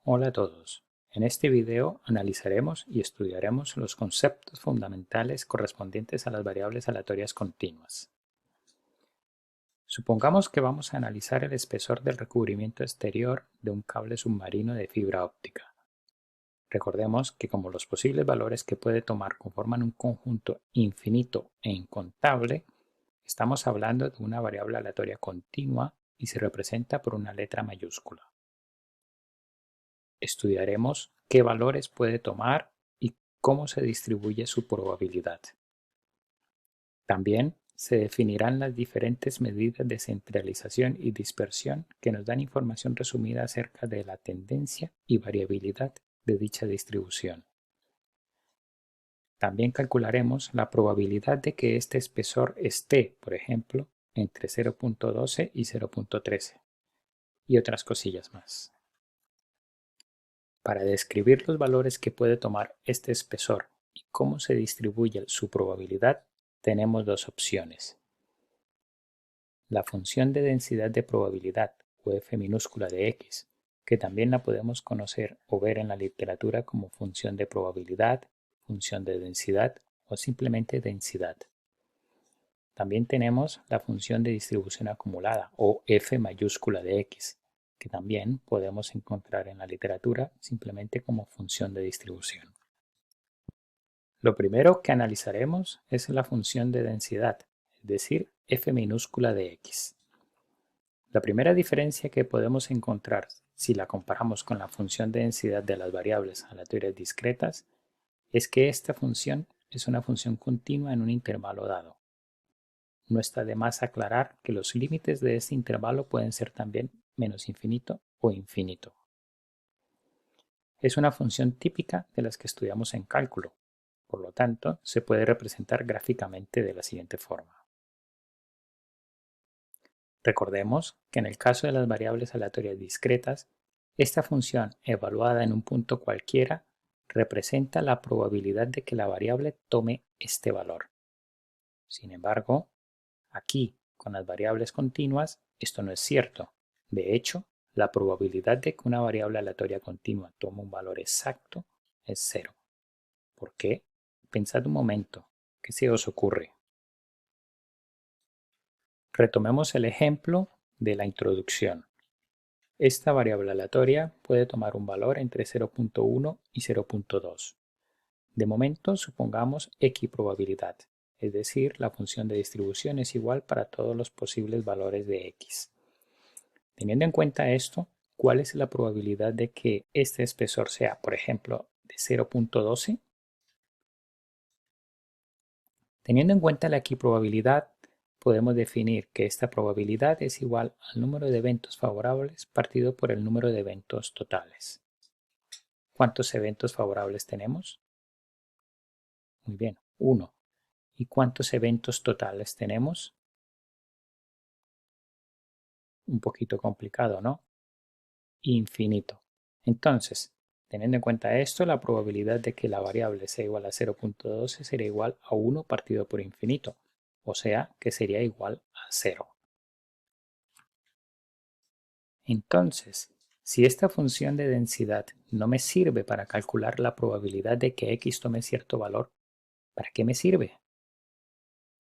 Hola a todos. En este video analizaremos y estudiaremos los conceptos fundamentales correspondientes a las variables aleatorias continuas. Supongamos que vamos a analizar el espesor del recubrimiento exterior de un cable submarino de fibra óptica. Recordemos que como los posibles valores que puede tomar conforman un conjunto infinito e incontable, estamos hablando de una variable aleatoria continua y se representa por una letra mayúscula. Estudiaremos qué valores puede tomar y cómo se distribuye su probabilidad. También se definirán las diferentes medidas de centralización y dispersión que nos dan información resumida acerca de la tendencia y variabilidad de dicha distribución. También calcularemos la probabilidad de que este espesor esté, por ejemplo, entre 0.12 y 0.13 y otras cosillas más. Para describir los valores que puede tomar este espesor y cómo se distribuye su probabilidad, tenemos dos opciones. La función de densidad de probabilidad, o f minúscula de x, que también la podemos conocer o ver en la literatura como función de probabilidad, función de densidad o simplemente densidad. También tenemos la función de distribución acumulada, o f mayúscula de x, que también podemos encontrar en la literatura simplemente como función de distribución. Lo primero que analizaremos es la función de densidad, es decir, f minúscula de x. La primera diferencia que podemos encontrar si la comparamos con la función de densidad de las variables aleatorias discretas es que esta función es una función continua en un intervalo dado. No está de más aclarar que los límites de este intervalo pueden ser también menos infinito o infinito. Es una función típica de las que estudiamos en cálculo, por lo tanto se puede representar gráficamente de la siguiente forma. Recordemos que en el caso de las variables aleatorias discretas, esta función evaluada en un punto cualquiera representa la probabilidad de que la variable tome este valor. Sin embargo, aquí, con las variables continuas, esto no es cierto. De hecho, la probabilidad de que una variable aleatoria continua tome un valor exacto es 0. ¿Por qué? Pensad un momento, ¿qué se os ocurre? Retomemos el ejemplo de la introducción. Esta variable aleatoria puede tomar un valor entre 0.1 y 0.2. De momento supongamos x probabilidad, es decir, la función de distribución es igual para todos los posibles valores de x. Teniendo en cuenta esto, ¿cuál es la probabilidad de que este espesor sea, por ejemplo, de 0.12? Teniendo en cuenta la equiprobabilidad, podemos definir que esta probabilidad es igual al número de eventos favorables partido por el número de eventos totales. ¿Cuántos eventos favorables tenemos? Muy bien, 1. ¿Y cuántos eventos totales tenemos? Un poquito complicado, ¿no? Infinito. Entonces, teniendo en cuenta esto, la probabilidad de que la variable sea igual a 0.12 sería igual a 1 partido por infinito, o sea que sería igual a 0. Entonces, si esta función de densidad no me sirve para calcular la probabilidad de que x tome cierto valor, ¿para qué me sirve?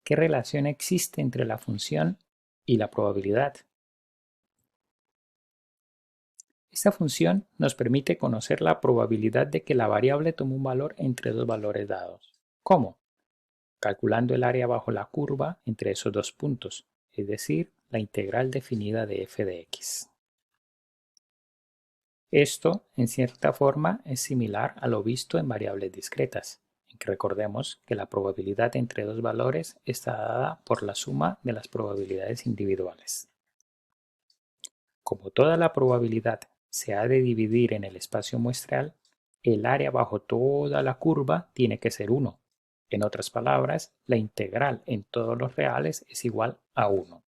¿Qué relación existe entre la función y la probabilidad? Esta función nos permite conocer la probabilidad de que la variable tome un valor entre dos valores dados. ¿Cómo? Calculando el área bajo la curva entre esos dos puntos, es decir, la integral definida de f de x. Esto, en cierta forma, es similar a lo visto en variables discretas, en que recordemos que la probabilidad entre dos valores está dada por la suma de las probabilidades individuales. Como toda la probabilidad se ha de dividir en el espacio muestral, el área bajo toda la curva tiene que ser 1. En otras palabras, la integral en todos los reales es igual a 1.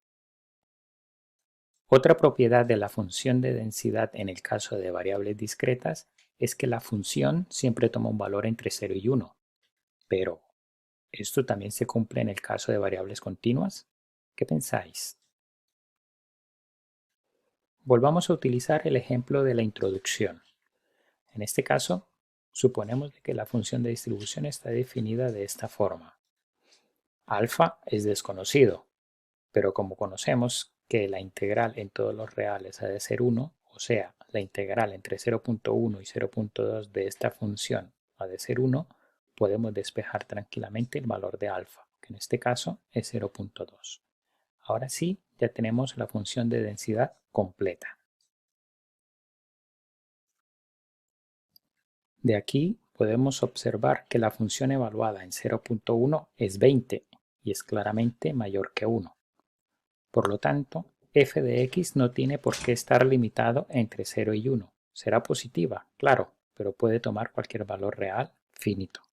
Otra propiedad de la función de densidad en el caso de variables discretas es que la función siempre toma un valor entre 0 y 1. Pero, ¿esto también se cumple en el caso de variables continuas? ¿Qué pensáis? Volvamos a utilizar el ejemplo de la introducción. En este caso, suponemos que la función de distribución está definida de esta forma. Alfa es desconocido, pero como conocemos que la integral en todos los reales ha de ser 1, o sea, la integral entre 0.1 y 0.2 de esta función ha de ser 1, podemos despejar tranquilamente el valor de alfa, que en este caso es 0.2. Ahora sí, ya tenemos la función de densidad completa. De aquí podemos observar que la función evaluada en 0.1 es 20 y es claramente mayor que 1. Por lo tanto, f de x no tiene por qué estar limitado entre 0 y 1. Será positiva, claro, pero puede tomar cualquier valor real finito.